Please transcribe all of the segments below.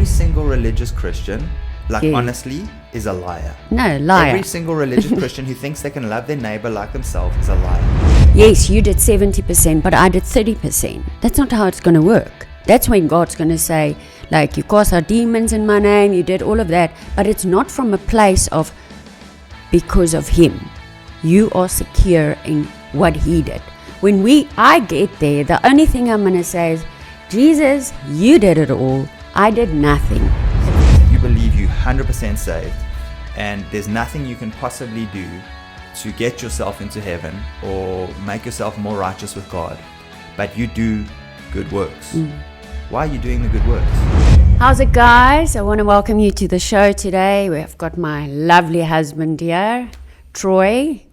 every single religious Christian, honestly, is a liar. No, liar. Every single religious Christian who thinks they can love their neighbor like themselves is a liar. Yes, you did 70%, but I did 30%. That's not how it's going to work. That's when God's going to say, like, you cast out demons in my name, you did all of that, but it's not from a place of because of Him. You are secure in what He did. When I get there, the only thing I'm going to say is, Jesus, you did it all. I did nothing. You believe you 100% saved, and there's nothing you can possibly do to get yourself into heaven or make yourself more righteous with God, but you do good works. Why are you doing the good works? How's it, guys? I want to welcome you to the show today. We've got my lovely husband here, Troy.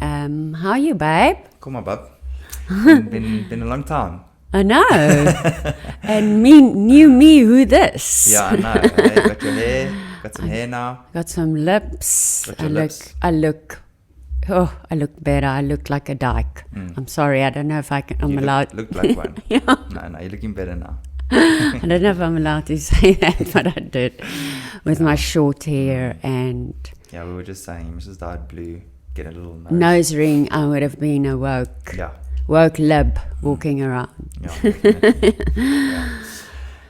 How are you, babe? Come on, bub. Been a long time. I know. And knew me who this. Yeah, I know. Hey, got your hair, got some hair now. Got some lips. Got your lips. I look better. I look like a dyke. I'm sorry. I don't know if I'm allowed. Look like one. Yeah. No, you're looking better now. I don't know if I'm allowed to say that, but I did with my short hair and. Yeah, we were just saying, Mrs. Dyed Blue, get a little nose ring. I would have been a woke lib walking around. Yeah.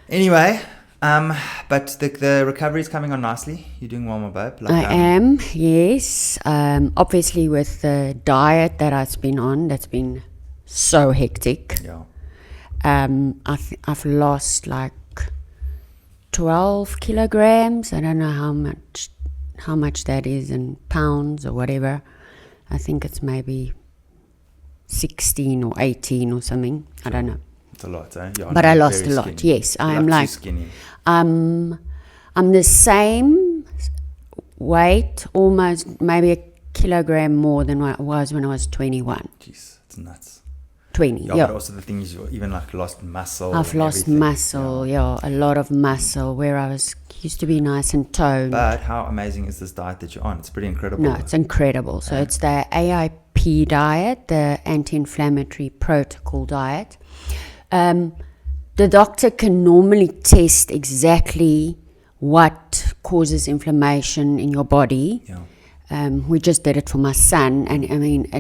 Anyway, but the recovery is coming on nicely. You're doing well, my babe. I am, yes. Obviously with the diet that I've been on, that's been so hectic. Yeah. I've lost like 12 kilograms. I don't know how much that is in pounds or whatever. I think it's maybe 16 or 18 or something. I don't know. It's a lot, eh? But I lost a lot. Skinny. Yes, I am like skinny. I'm the same weight, almost maybe a kilogram more than what I was when I was 21. Jeez, it's nuts. 20, yeah. But also the thing is, you even like lost muscle. I've lost everything. muscle, a lot of muscle, where I used to be nice and toned. But how amazing is this diet that you're on? It's pretty incredible. No, it's incredible. So it's the AIP diet, the anti-inflammatory protocol diet. The doctor can normally test exactly what causes inflammation in your body. Yeah. We just did it for my son, and I mean,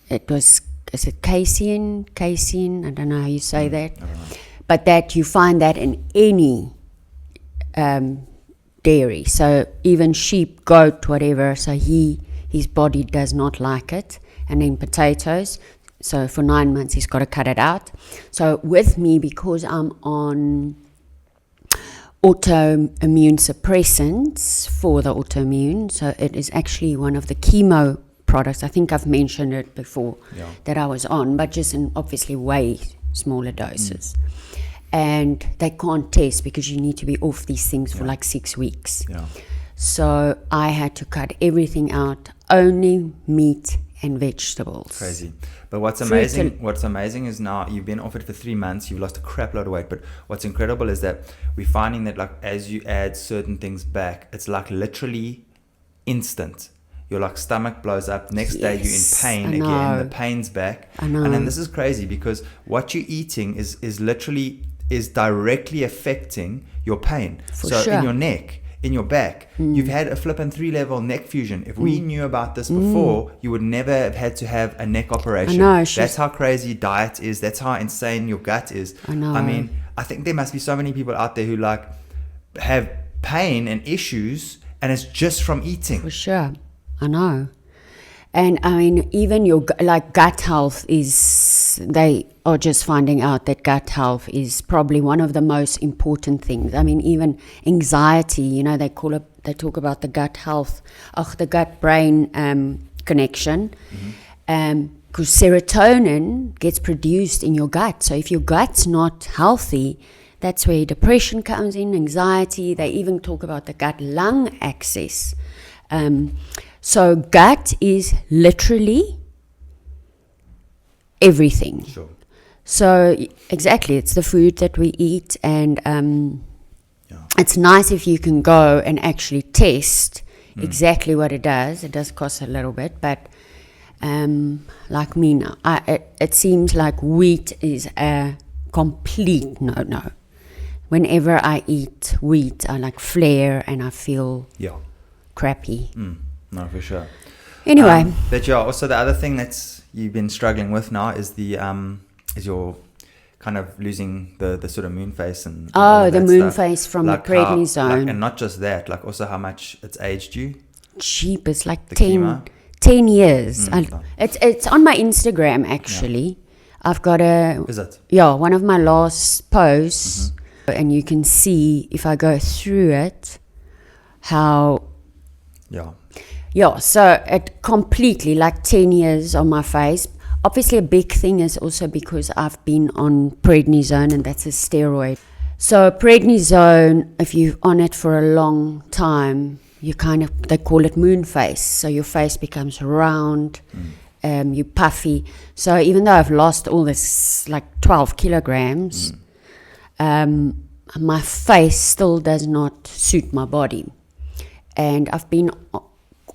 it was, is it casein? I don't know how you say that. But that you find that in any dairy. So even sheep, goat, whatever. So his body does not like it. And then potatoes. So for 9 months, he's got to cut it out. So with me, because I'm on autoimmune suppressants for the autoimmune, so it is actually one of the chemo products. I think I've mentioned it before that I was on, but just in obviously way smaller doses. And they can't test because you need to be off these things for like 6 weeks. Yeah. So I had to cut everything out, only meat and vegetables. Crazy. But what's amazing is now you've been off it for 3 months, you've lost a crap load of weight, but what's incredible is that we're finding that like as you add certain things back, it's like literally instant. Your like stomach blows up, next day you're in pain again, the pain's back. I know. And then this is crazy because what you're eating is directly affecting your pain. In your neck, in your back, you've had a flippin' 3-level neck fusion. If we knew about this before, you would never have had to have a neck operation. I know, that's how crazy diet is. That's how insane your gut is. I know. I mean, I think there must be so many people out there who like have pain and issues, and it's just from eating. For sure. I know. And I mean, even your like gut health they are just finding out that gut health is probably one of the most important things. I mean, even anxiety, they talk about the gut health, the gut-brain connection. Because serotonin gets produced in your gut. So if your gut's not healthy, that's where depression comes in, anxiety. They even talk about the gut-lung axis. So gut is literally everything. Sure. So exactly, it's the food that we eat, and it's nice if you can go and actually test exactly what it does. It does cost a little bit, but like me now, it seems like wheat is a complete no-no. whenever I eat wheat, I like flare and I feel Yeah. crappy. No, for sure. Anyway, But yeah, also the other thing that's you've been struggling with now is the is your kind of losing the sort of moon face and all of the that moon stuff. face from Like the how- prednisone. and not just that, like also how much it's aged you. Cheap, it's like The 10 years. It's on my Instagram actually. I've got Is it? one of my last posts, and you can see if I go through it how so it completely like 10 years on my face. Obviously a big thing is also because I've been on prednisone, and that's a steroid. So prednisone, if you're on it for a long time, you they call it moon face. So your face becomes round, you're puffy. So even though I've lost all this, like 12 kilograms, my face still does not suit my body. And I've been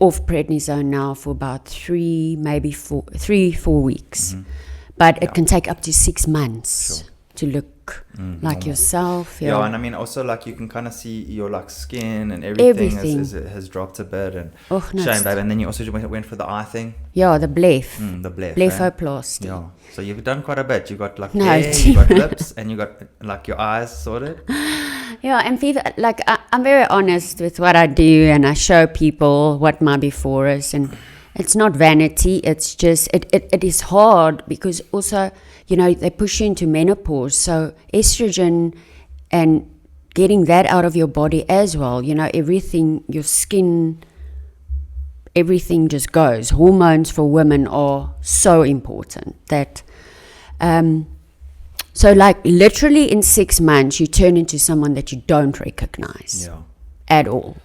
off prednisone now for about 3, maybe 4 weeks. But it can take up to 6 months to look like yourself. Yeah, and I mean also like you can kind of see your like skin and everything. Has dropped a bit, and shame, babe. And then you also went for the eye thing. Yeah, the blepharoplasty. Eh? Yeah, so you've done quite a bit. You got like hair, you got lips, and you got like your eyes sorted. Yeah, and people, like I'm very honest with what I do, and I show people what my before is, and it's not vanity. It's just it is hard because also, you know, they push you into menopause, so estrogen and getting that out of your body as well. You know, everything, your skin, everything just goes. Hormones for women are so important that. So like literally in 6 months, you turn into someone that you don't recognize at all.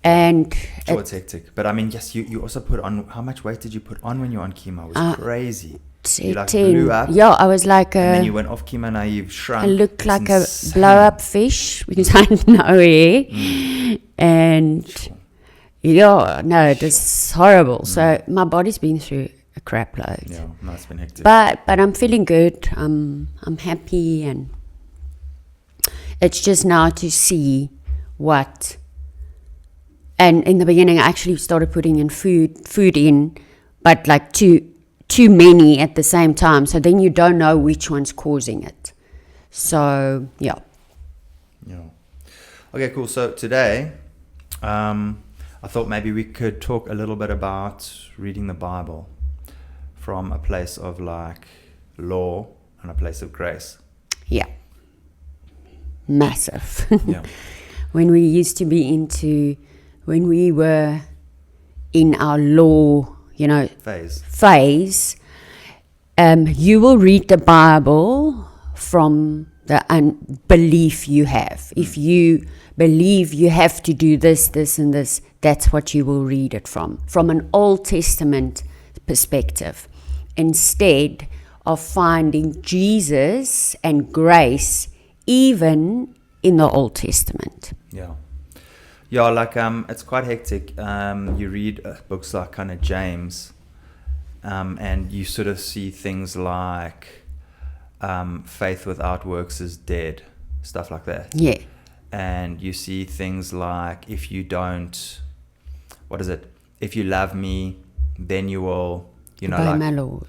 And sure, it's hectic. But I mean, yes, you also put on, how much weight did you put on when you were on chemo? It was crazy. You like blew up. Yeah, I was like and then you went off chemo, now you've shrunk. I looked like insane. A blow-up fish because I had no hair. And it was horrible. So my body's been through a crap load. Yeah, no, it's been hectic. But I'm feeling good. I'm happy, and it's just now to see what. And in the beginning, I actually started putting in food in, but like too many at the same time. So then you don't know which one's causing it. So yeah. Okay, cool. So today, I thought maybe we could talk a little bit about reading the Bible from a place of like law and a place of grace. Yeah. Massive. Yeah. When we were in our law, phase, you will read the Bible from the belief you have. If you believe you have to do this, this, and this, that's what you will read it from an Old Testament perspective, instead of finding Jesus and grace even in the Old Testament. Yeah, like it's quite hectic. You read books like kind of James, and you sort of see things like faith without works is dead, stuff like that. Yeah. And you see things like if you love me, then you will, obey my laws.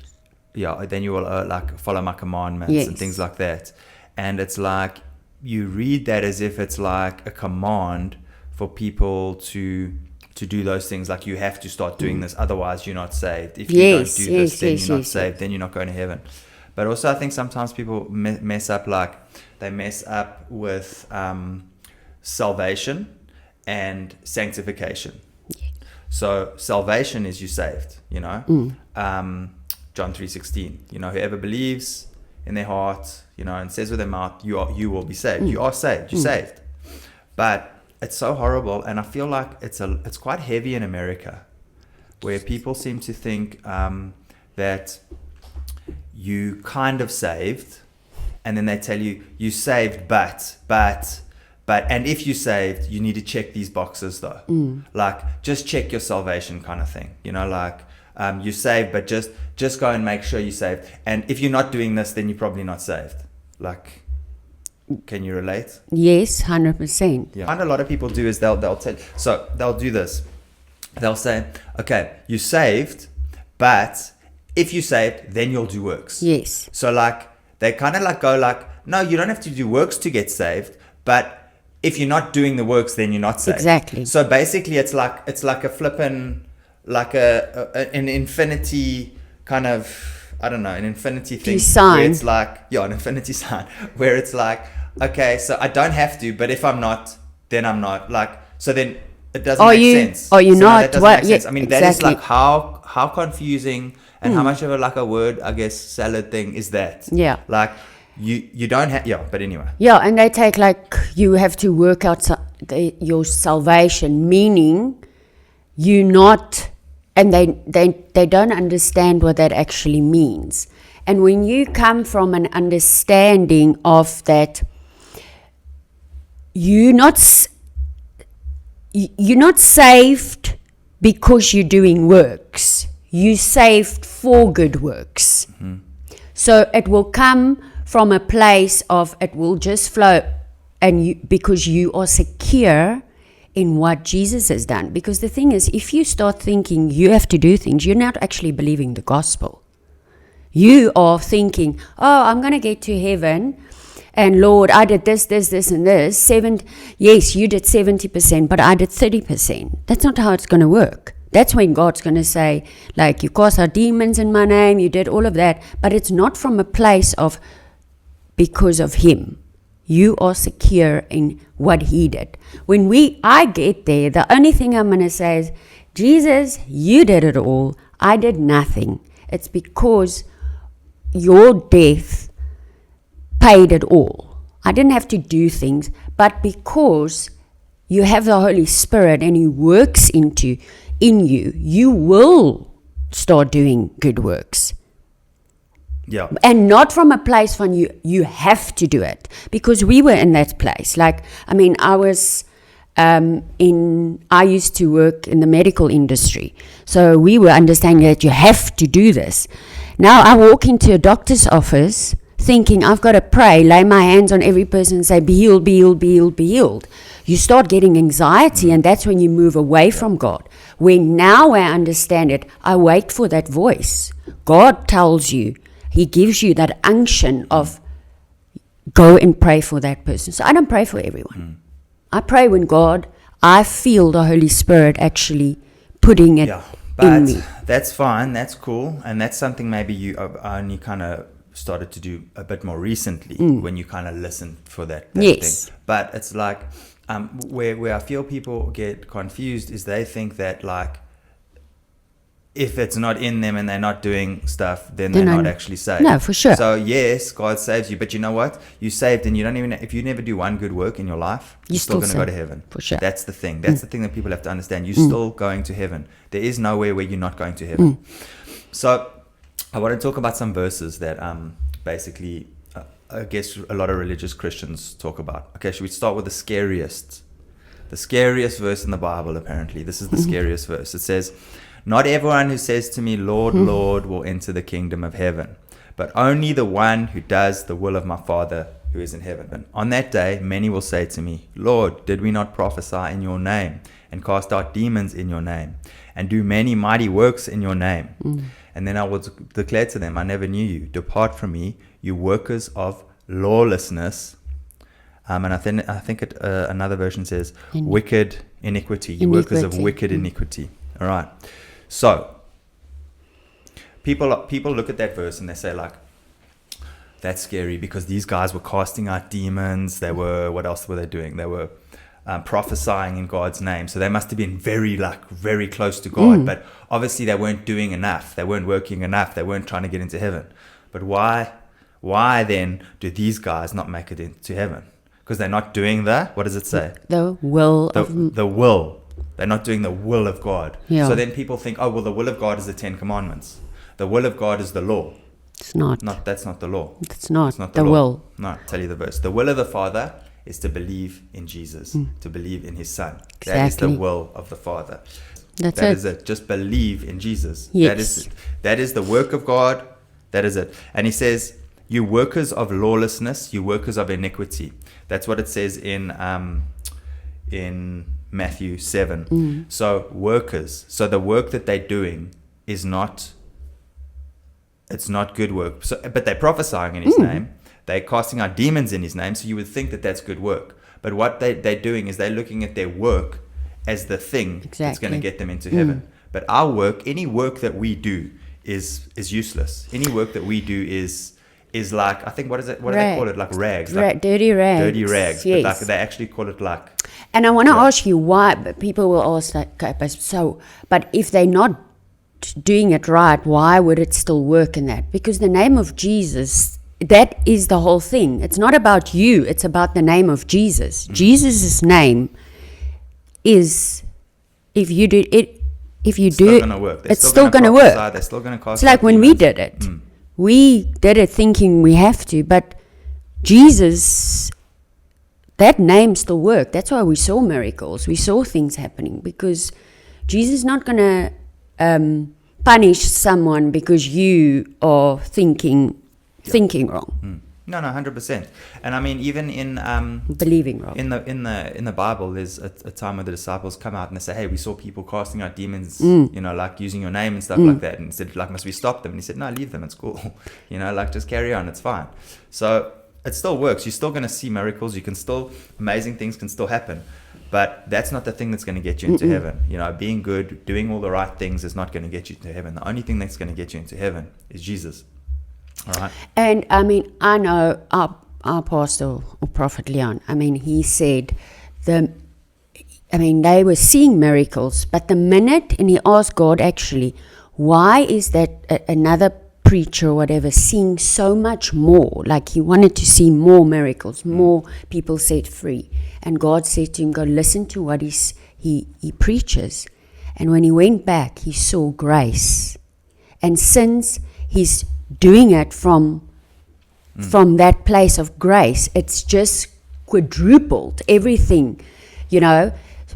Yeah, then you will like follow my commandments and things like that. And it's like you read that as if it's like a command for people to do those things, like you have to start doing this, otherwise you're not saved. If you don't do this, then you're not saved, then you're not going to heaven. But also I think sometimes people mess up with salvation and sanctification. So salvation is you saved, John 3:16, whoever believes in their heart, and says with their mouth, you will be saved. You are saved. You're saved. But it's so horrible, and I feel like it's quite heavy in America, where people seem to think that you kind of saved, and then they tell you saved, but and if you saved, you need to check these boxes though. Like just check your salvation kind of thing. You're saved, but just go and make sure you're saved. And if you're not doing this, then you're probably not saved. Can you relate? Yes, 100%. Yeah. And a lot of people do is they'll do this. They'll say, okay, you saved, but if you saved, then you'll do works. Yes. So like they kind of like go like, no, you don't have to do works to get saved, but if you're not doing the works, then you're not saved. Exactly. So basically, it's like a flippin', like an infinity kind of, I don't know, an infinity thing. Sign. Where it's like, yeah, an infinity sign, where it's like, okay, so I don't have to, but if I'm not, then I'm not. Like, so then it doesn't make sense. Are you so not? That doesn't What? make sense. I mean, that is exactly. like how confusing and how much of a word, I guess, salad thing is that. Yeah. Like, you don't have, yeah, but anyway. Yeah, and they take like you have to work out your salvation, meaning you not, and they don't understand what that actually means. And when you come from an understanding of that, you're not saved because you're doing works. You saved for good works. Mm-hmm. So it will come from a place of it will just flow, and because you are secure in what Jesus has done. Because the thing is, if you start thinking you have to do things, you're not actually believing the gospel. You are thinking, oh, I'm going to get to heaven, and Lord, I did this, and this. Yes, you did 70%, but I did 30%. That's not how it's going to work. That's when God's going to say, like, you cast out demons in my name, you did all of that, but it's not from a place of because of Him. You are secure in what He did. When I get there, the only thing I'm going to say is, Jesus, you did it all. I did nothing. It's because your death paid it all. I didn't have to do things, but because you have the Holy Spirit and He works in you, you will start doing good works. Yeah. And not from a place from you have to do it, because we were in that place. Like, I mean, I used to work in the medical industry. So we were understanding that you have to do this. Now I walk into a doctor's office thinking I've got to pray, lay my hands on every person and say, be healed, be healed, be healed, be healed. You start getting anxiety, and that's when you move away from God. When now I understand it, I wait for that voice. God tells you, He gives you that unction of go and pray for that person. So I don't pray for everyone. I pray when I feel the Holy Spirit actually putting it in me. That's fine. That's cool. And that's something maybe you only kind of started to do a bit more recently when you kind of listened for that yes. thing. But it's like where I feel people get confused is they think that like if it's not in them and they're not doing stuff, then they're not actually saved. No, for sure. So yes, God saves you, but you know what? You saved, and you don't even. If you never do one good work in your life, you're still going to go to heaven. For sure. That's the thing. That's the thing that people have to understand. You're still going to heaven. There is nowhere where you're not going to heaven. So I want to talk about some verses that basically I guess a lot of religious Christians talk about. Okay, should we start with the scariest verse in the Bible? Apparently, this is the scariest verse. It says, "Not everyone who says to me, 'Lord, Lord,' will enter the kingdom of heaven, but only the one who does the will of my Father who is in heaven. On that day, many will say to me, 'Lord, did we not prophesy in your name and cast out demons in your name and do many mighty works in your name?' And then I will declare to them, 'I never knew you. Depart from me, you workers of lawlessness.'" And I think another version says, "Wicked iniquity. You workers of wicked iniquity." All right. So people look at that verse and they say like, that's scary because these guys were casting out demons. They were, what else were they doing? They were prophesying in God's name. So they must have been very close to God. But obviously they weren't doing enough. They weren't working enough. They weren't trying to get into heaven. But why then do these guys not make it into heaven? Because they're not doing what does it say? The will the will. They're not doing the will of God. Yeah. So then people think, oh, well, the will of God is the 10 Commandments. The will of God is the law. It's not. That's not the law. It's not. It's not the law. will. No, I'll tell you the verse. The will of the Father is to believe in Jesus, to believe in His Son. Exactly. That is the will of the Father. That is it. Just believe in Jesus. Yes. That is it. That is the work of God. That is it. And He says, "You workers of lawlessness, you workers of iniquity." That's what it says in Matthew 7. So workers, so the work that they're doing is not, it's not good work. So, but they're prophesying in his name. They're casting out demons in his name. So you would think that that's good work. But what they're doing is they're looking at their work as the thing that's going to get them into heaven. But our work, any work that we do is useless. Any work that we do is like, I think, what is it? What do they call it? Like rags. Like dirty rags. Dirty rags. Yes. But like they actually call it like... And I want to ask you why, but people will ask that, okay, but if they're not doing it right, why would it still work in that? Because the name of Jesus, that is the whole thing. It's not about you, it's about the name of Jesus. Jesus' name is, if you do it, it's still going to work. It's still going to work. They're still going to cast. It's like when we did it. We did it thinking we have to, but Jesus, that name still worked. That's why we saw miracles. We saw things happening, because Jesus is not going to punish someone because you are thinking wrong. No, 100%. And I mean, even in believing wrong. In the Bible, there's a time where the disciples come out and they say, "Hey, we saw people casting out demons, you know, like using your name and stuff like that." And he said, "Like, must we stop them?" And he said, "No, leave them. It's cool. You know, like just carry on. It's fine." So it still works. You're still going to see miracles. You can still, amazing things can still happen. But that's not the thing that's going to get you into heaven. You know, being good, doing all the right things is not going to get you to heaven. The only thing that's going to get you into heaven is Jesus. All right. And I mean, I know our pastor or Prophet Leon, I mean, he said they were seeing miracles, but the minute, and he asked God actually, why is that another preacher or whatever seeing so much more? Like he wanted to see more miracles, more people set free. And God said to him, go listen to what he preaches. And when he went back, he saw grace. And since he's doing it from that place of grace, it's just quadrupled everything, you know,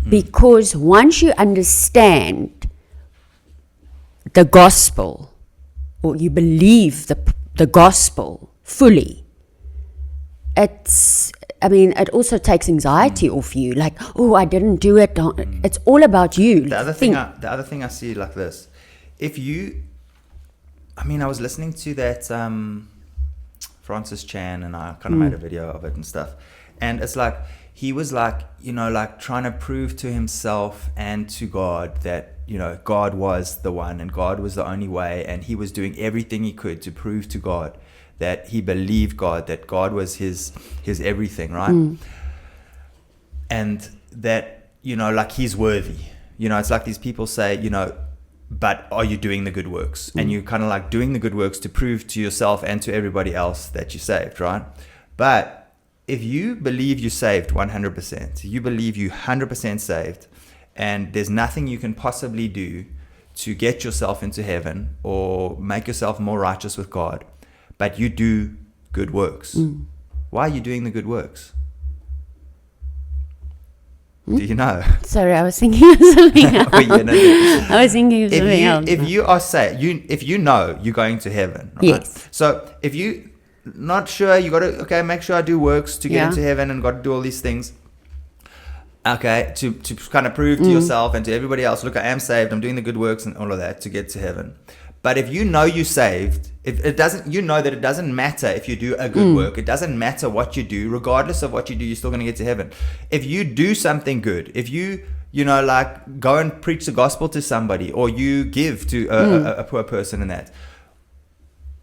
because once you understand the gospel, or you believe the gospel fully, it also takes anxiety off you. Like, oh, I didn't do it. It's all about you. The other thing I see like this, I was listening to that Francis Chan, and I kind of made a video of it and stuff. And it's like, he was like, you know, like trying to prove to himself and to God that, you know, God was the one and God was the only way. And he was doing everything he could to prove to God that he believed God, that God was his everything, right? And that, you know, like he's worthy. You know, it's like these people say, you know, but are you doing the good works? And you kind of like doing the good works to prove to yourself and to everybody else that you're saved, right? But if you believe you're saved 100%, you believe you 100% saved, and there's nothing you can possibly do to get yourself into heaven or make yourself more righteous with God, but you do good works. Why are you doing the good works? Do you know? Sorry, I was thinking of something else. I was thinking of something else. If you are saved, if you know you're going to heaven, right? Yes. So if you not sure, you got to make sure I do works to get into heaven, and got to do all these things. Okay, to kind of prove to yourself and to everybody else, look, I am saved. I'm doing the good works and all of that to get to heaven. But if you know you're saved, if it doesn't, you know that it doesn't matter if you do a good work. It doesn't matter what you do, regardless of what you do, you're still going to get to heaven. If you do something good, if you know, like go and preach the gospel to somebody, or you give to a poor person and that.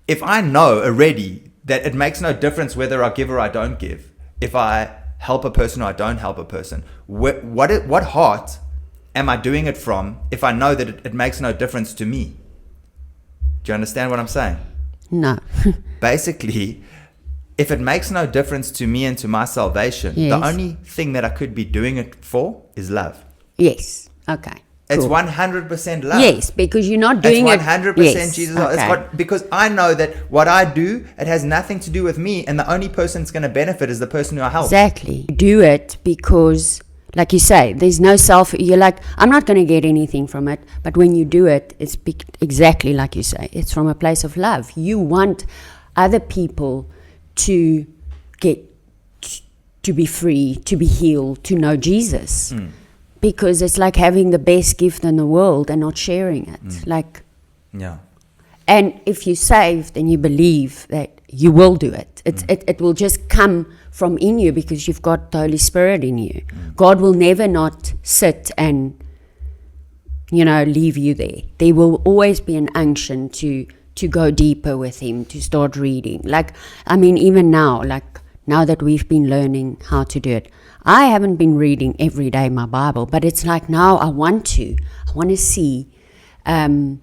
If I know already that it makes no difference whether I give or I don't give, if I help a person or I don't help a person, what heart am I doing it from if I know that it makes no difference to me? Do you understand what I'm saying? No. Basically, if it makes no difference to me and to my salvation, the only thing that I could be doing it for is love. Yes. Okay. It's 100% love. Yes, because you're not doing it's 100% Yes. Jesus. Okay. Because I know that what I do, it has nothing to do with me, and the only person that's going to benefit is the person who I help. Exactly. You do it because, like you say, there's no you're like, I'm not going to get anything from it. But when you do it, it's exactly like you say. It's from a place of love. You want other people to to be free, to be healed, to know Jesus. Because it's like having the best gift in the world and not sharing it. Yeah. And if you're saved and you believe that you will do it, it will just come from in you because you've got the Holy Spirit in you. God will never not sit and, leave you there. There will always be an unction to go deeper with Him, to start reading. Even now, now that we've been learning how to do it, I haven't been reading every day my Bible, but it's like now I want to see, and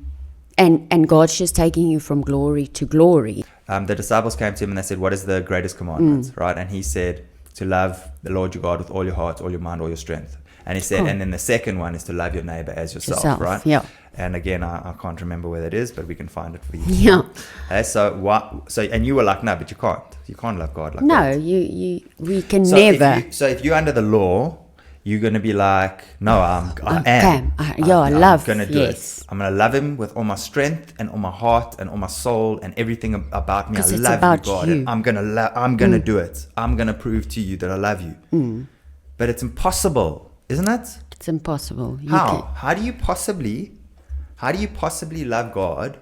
God's just taking you from glory to glory. The disciples came to Him and they said, what is the greatest commandment, right? And He said, to love the Lord your God with all your heart, all your mind, all your strength. And He said, and then the second one is to love your neighbor as yourself, right? Yeah. And again, I can't remember where that is, but we can find it for you. Yeah. Okay, and you were like, no, but you can't. You can't love God like that. No, we can never. If you're under the law, you're going to be like, no, I am. I'm going to do it. I'm going to love Him with all my strength and all my heart and all my soul and everything about me. I love you, God. And I'm going to do it. I'm going to prove to you that I love you. But it's impossible, isn't it? It's impossible. How do you possibly love God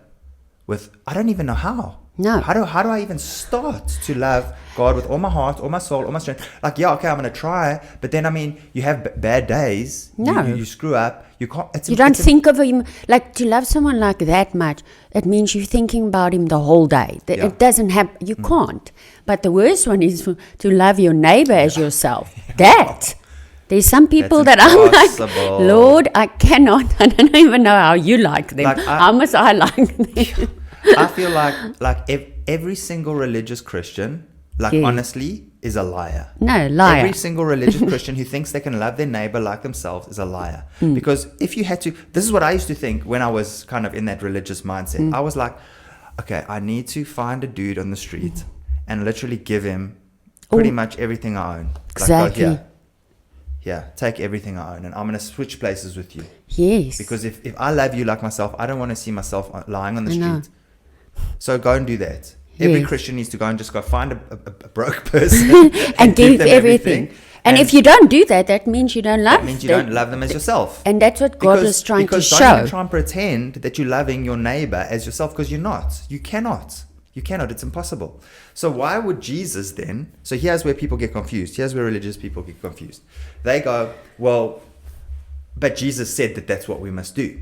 with, I don't even know how. No. How do I even start to love God with all my heart, all my soul, all my strength? I'm going to try, but then, you have bad days. No. You screw up. You can't. You don't think of Him, to love someone like that much, it means you're thinking about Him the whole day. It doesn't happen. You can't. But the worst one is to love your neighbor as yourself. There's some people that I'm like, Lord, I cannot. I don't even know how you like them. How must I like them? I feel like every single religious Christian, honestly, is a liar. No, liar. Every single religious Christian who thinks they can love their neighbor like themselves is a liar. Because if you had to, this is what I used to think when I was kind of in that religious mindset. I was like, okay, I need to find a dude on the street and literally give him pretty much everything I own. Exactly. Here, take everything I own, and I'm going to switch places with you. Yes. Because if I love you like myself, I don't want to see myself lying on the street. So go and do that. Every Christian needs to go and just go find a broke person and give them everything. And if you don't do that, that means you don't love them. That means you don't love them as yourself. And that's what God is trying to show. Because don't even try and pretend that you're loving your neighbor as yourself, because you're not. You cannot. You cannot. It's impossible. So why would Jesus then? So here's where people get confused. Here's where religious people get confused. They go, well, but Jesus said that that's what we must do.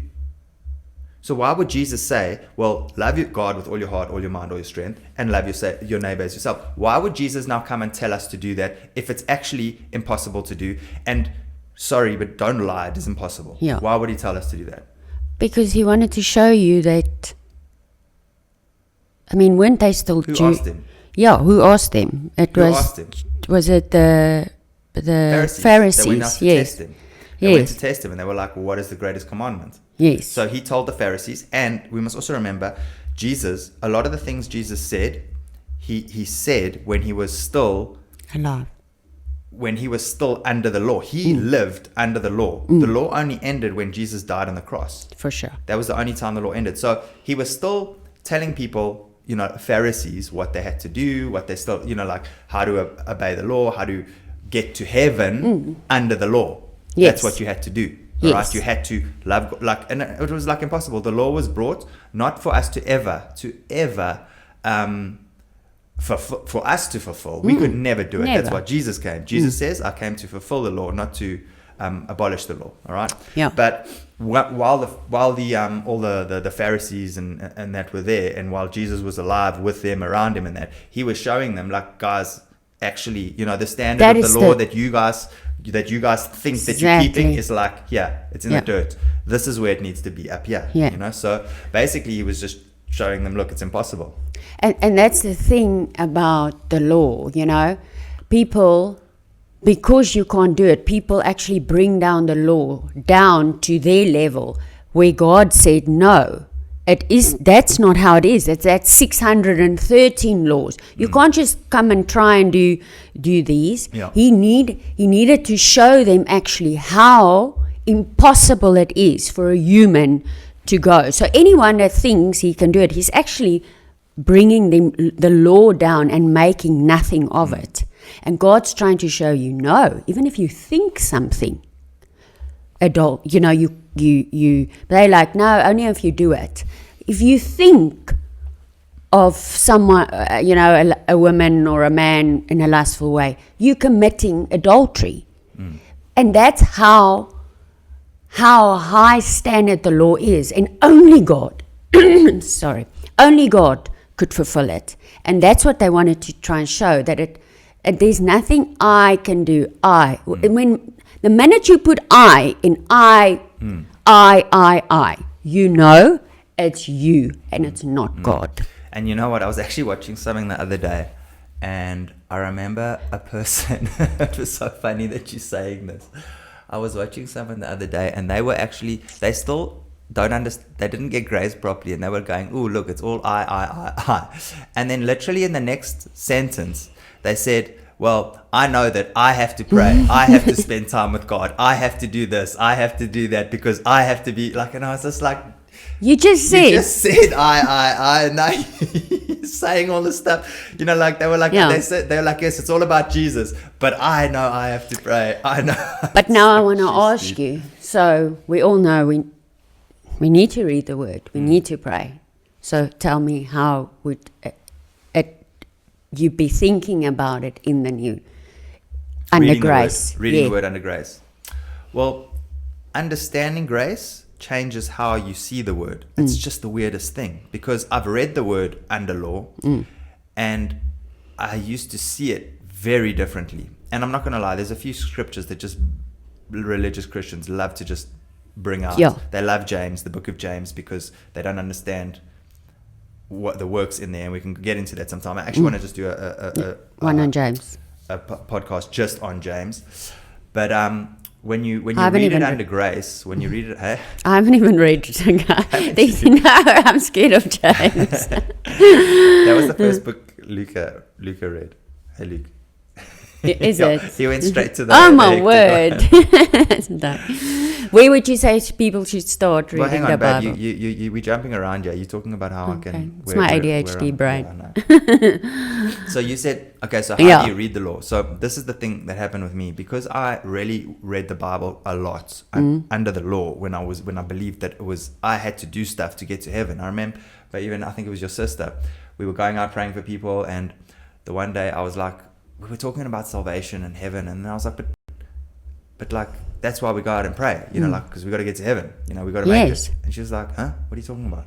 So why would Jesus say, well, love your God with all your heart, all your mind, all your strength, and love your neighbor as yourself? Why would Jesus now come and tell us to do that if it's actually impossible to do? And sorry, but don't lie, it is impossible. Yeah. Why would He tell us to do that? Because He wanted to show you that, weren't they still Who asked Him? Yeah, who asked Him? Who asked Him? Was it the Pharisees? They went out to test Him. They went to test Him, and they were like, well, what is the greatest commandment? Yes. So He told the Pharisees, and we must also remember, Jesus, a lot of the things Jesus said, he said when He was still alive. When He was still under the law. He lived under the law. The law only ended when Jesus died on the cross. For sure. That was the only time the law ended. So He was still telling people, Pharisees, what they had to do, what they still, how to obey the law, how to get to heaven under the law. Yes. That's what you had to do. Yes. Right? You had to love, and it was impossible. The law was brought not for us to ever, for us to fulfill. We could never do it. Never. That's why Jesus came. Jesus says, I came to fulfill the law, not to abolish the law. All right. Yeah. But while all the Pharisees and that were there, and while Jesus was alive with them, around Him, and that He was showing them, guys, actually, the standard that of the law that you guys think that you're keeping is it's in the dirt. This is where it needs to be, up here. Yeah. So basically He was just showing them, look, it's impossible. And that's the thing about the law, people, because you can't do it, people actually bring down the law down to their level where God said no. That's not how it is. That's 613 laws. You can't just come and try and do these. Yeah. He needed to show them actually how impossible it is for a human to go. So anyone that thinks he can do it, he's actually bringing the law down and making nothing of it. And God's trying to show you, no, even if you think something, adult, you know, they're like, no, only if you do it. If you think of someone, you know, a woman or a man in a lustful way, you're committing adultery. And that's how high standard the law is. And only God, only God could fulfill it. And that's what they wanted to try and show, that there's nothing I can do. When the minute you put I in I, you know it's you and it's not God. And you know what? I was actually watching something the other day, and I remember a person. It was so funny that you're saying this. I was watching someone the other day, and they still don't understand. They didn't get grace properly, and they were going, "Oh, look, it's all I." And then literally in the next sentence, they said, well, I know that I have to pray. I have to spend time with God. I have to do this. I have to do that because I have to be like, and I was just like, You just said I, now you're saying all this stuff, you know, like they were like, Yeah. they were like, yes, it's all about Jesus, but I know I have to pray. I know. But now I want to ask you. So we all know we need to read the Word. We need to pray. So tell me, how would you be thinking about it in the new under grace? Reading the Word under grace. Well, understanding grace changes how you see the Word. It's just the weirdest thing, because I've read the Word under law, and I used to see it very differently. And I'm not going to lie, there's a few scriptures that just religious Christians love to just bring out. Yeah. They love James, the book of James, because they don't understand what the works in there, and we can get into that sometime. I actually want to just do One on James. a podcast just on James. But when you read it under grace, when you read it, hey? I haven't even read it. No, I'm scared of James. That was the first book Luca read. Hey, Luke. Is it? He went straight to the... Oh, my word. Where would you say people should start reading well, hang on, the babe. Bible? We're jumping around here. You're talking about how I can... It's my ADHD brain. Yeah, so you said, okay, so how do you read the law? So this is the thing that happened with me. Because I really read the Bible a lot under the law when I believed that I had to do stuff to get to heaven. I remember, but even I think it was your sister, we were going out praying for people, and the one day I was like, we were talking about salvation and heaven, and I was like, but like, that's why we go out and pray, you know, like, because we got to get to heaven, you know, we got to make it. And she was like, huh? What are you talking about?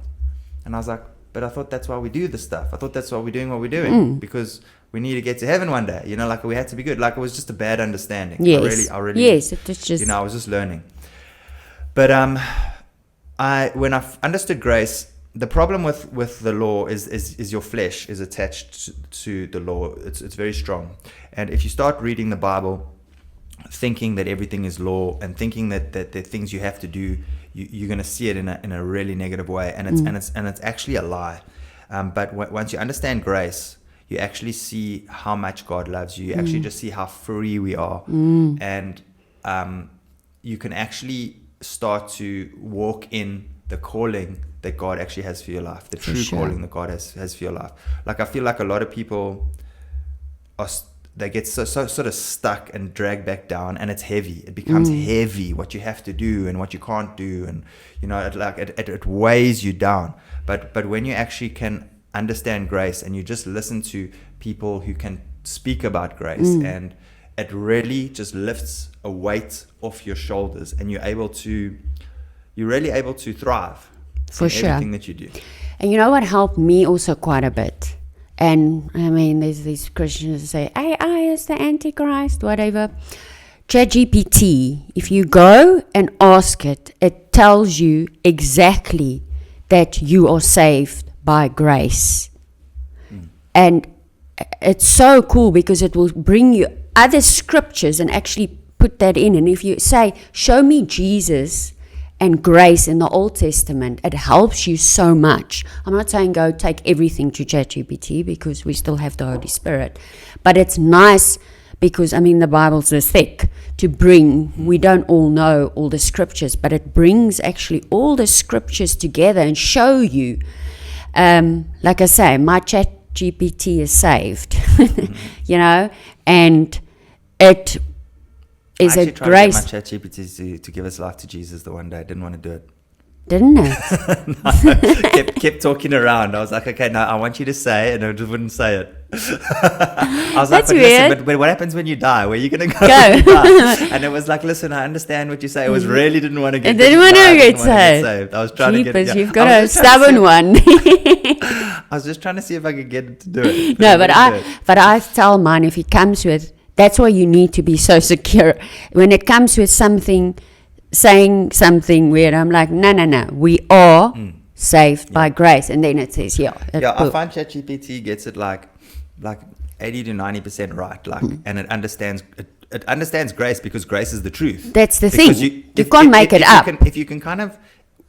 And I was like, but I thought that's why we do this stuff. I thought that's why we're doing what we're doing, because we need to get to heven one day, you know, like we had to be good. Like, it was just a bad understanding. Yes. I really, yes, it was just, you know, I was just learning. But when I understood grace, the problem with the law is your flesh is attached to the law. It's very strong. And if you start reading the Bible thinking that everything is law, and thinking that the things you have to do, you're going to see it in a really negative way, and it's actually a lie. But once you understand grace, you actually see how much God loves you. You actually just see how free we are, and you can actually start to walk in the calling that God actually has for your life, the true calling that God has for your life. Like, I feel like a lot of people they get so sort of stuck and dragged back down, and it's heavy. It becomes heavy what you have to do and what you can't do, and you know, it weighs you down. But when you actually can understand grace, and you just listen to people who can speak about grace, and it really just lifts a weight off your shoulders, and you're really able to thrive for in sure, everything that you do. And you know what helped me also quite a bit? And I mean, there's these Christians that say AI is the Antichrist, whatever. ChatGPT, if you go and ask it, it tells you exactly that you are saved by grace. And it's so cool, because it will bring you other scriptures and actually put that in. And if you say, show me Jesus and grace in the Old Testament, it helps you so much. I'm not saying go take everything to ChatGPT, because we still have the Holy Spirit. But it's nice, because, I mean, the Bible's this thick to bring. We don't all know all the scriptures, but it brings actually all the scriptures together and show you. Like I say, my ChatGPT is saved, you know, and it is I a actually tried grace, to get my ChatGPT to give his life to Jesus the one day. I didn't want to do it. didn't it? No, kept talking around. I was like, okay, no, I want you to say it, and I just wouldn't say it. I was That's like, weird. but what happens when you die? Where are you going to go? Go. When you die? And it was like, listen, I understand what you say. It was really didn't want to get. I didn't want to get saved. saved. I was trying to get. Jeepers, Yeah, you've I got was a just trying to stubborn see- one. I was just trying to see if I could get it to do it. No, it wouldn't do it. but I tell mine, if he comes with, that's why you need to be so secure. When it comes with something, saying something weird, I'm like, no, we are saved by grace. And then it says, I find ChatGPT gets it like 80 to 90% right, and it understands grace because grace is the truth. That's the Because thing. You can't make it up.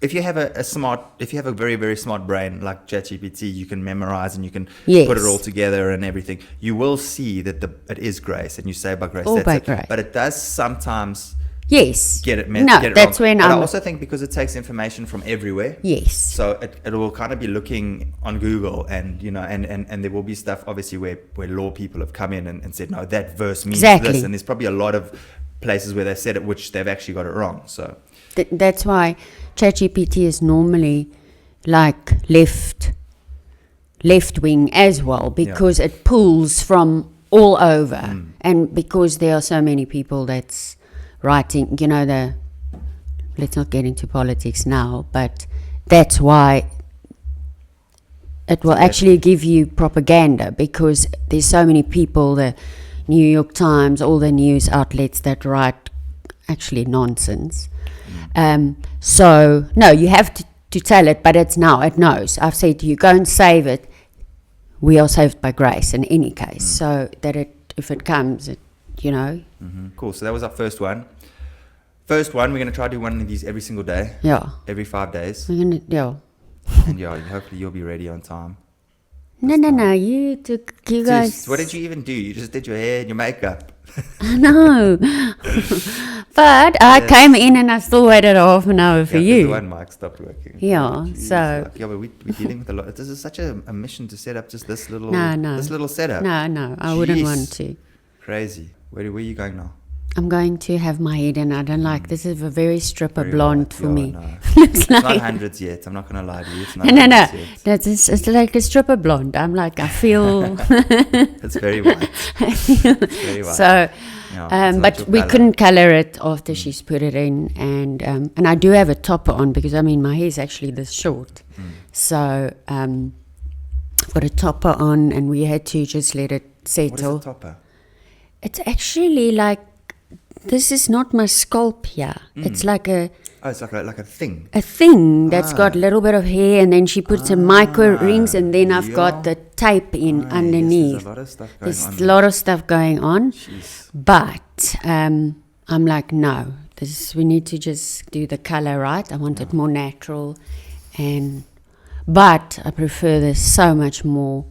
If you have a very, very smart brain like ChatGPT, you can memorize and you can Yes. put it all together and everything. You will see that it is grace, and you say by grace. All that's by it. grace. But it does sometimes Yes. get it that's wrong. when But I I'm. also think because it takes information from everywhere. Yes. So it will kind of be looking on Google, and and there will be stuff obviously where law people have come in and said, no, that verse means Exactly. this, and there's probably a lot of places where they've said it which they've actually got it wrong. So That's why ChatGPT is normally like left wing as well, because it pulls from all over, and because there are so many people that's writing, let's not get into politics now, but that's why it will actually give you propaganda, because there's so many people, the New York Times, all the news outlets that write actually nonsense. So no, you have to tell it, but it knows. I've said to you, go and save it. We are saved by grace in any case, so that if it comes, Cool. So that was our first one. We're going to try to do one of these every single day. Yeah. Every 5 days. We're gonna, yeah. And hopefully you'll be ready on time. No. You guys. What did you even do? You just did your hair and your makeup. No. But I came in and I still waited half an hour for you. The one mic stopped working. Yeah, Jeez, so. but we're dealing with a lot. This is such a mission to set up just this little. No. This little setup. No, I wouldn't Jeez. want to. Crazy. Where are you going now? I'm going to have my hair done. I don't like, this is a very stripper Very blonde white. for Yeah, me. no. Looks It's not like, hundreds yet. I'm not going to lie to you. It's not no. hundreds yet. It's like a stripper blonde. I'm like, I feel. It's very white. It's very white. So, Yeah, it's not but your we colour. couldn't color it after she's put it in, and I do have a topper on, because my hair is actually this short, so I've got a topper on, and we had to just let it What is settle. a topper? It's actually like, this is not my scalp here. It's like a Oh, it's like a thing. thing that's got a little bit of hair, and then she puts some micro rings, and then I've got the tape in Right, underneath. Yes, there's a lot of stuff going There's on. a lot of stuff going on. Jeez. But I'm like, no, we need to just do the color right. I want it more natural, but I prefer this so much more,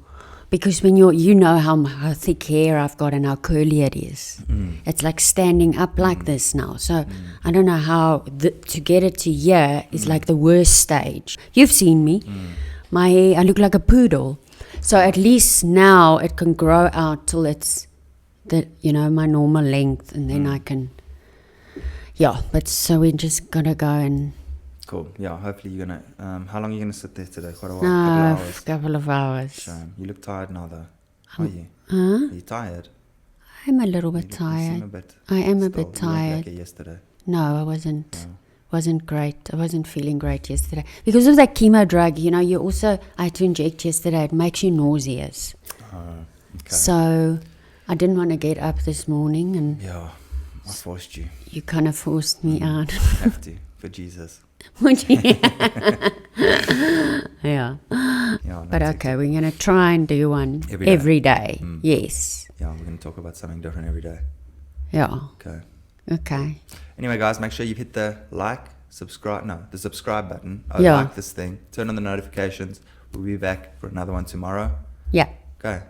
because when you know how thick hair I've got and how curly it is. It's like standing up like this now. So I don't know how to get it to here is like the worst stage. You've seen me. My hair, I look like a poodle. So at least now it can grow out till it's my normal length, and then I can, but so we're just gonna go and, Cool. Yeah, hopefully you're going to... how long are you going to sit there today? Quite a while? couple of hours. Shame. You look tired now, though. Are you? Huh? Are you tired? I'm a little bit You seem tired. I am a bit still, you weren't tired. like it yesterday. No, I wasn't. No. Wasn't great. I wasn't feeling great yesterday. Because of that chemo drug, I had to inject yesterday. It makes you nauseous. Okay. So I didn't want to get up this morning, and Yeah, I forced you. you kind of forced me out. You have to, for Jesus. Would you? Yeah. Yeah, no, But it's okay, we're going to try and do one Every day. day. Yes. Yeah, we're going to talk about something different every day. Yeah. Okay. Okay. Anyway, guys, make sure you hit the the subscribe button. Yeah. Like this thing. Turn on the notifications. We'll be back for another one tomorrow. Yeah. Okay.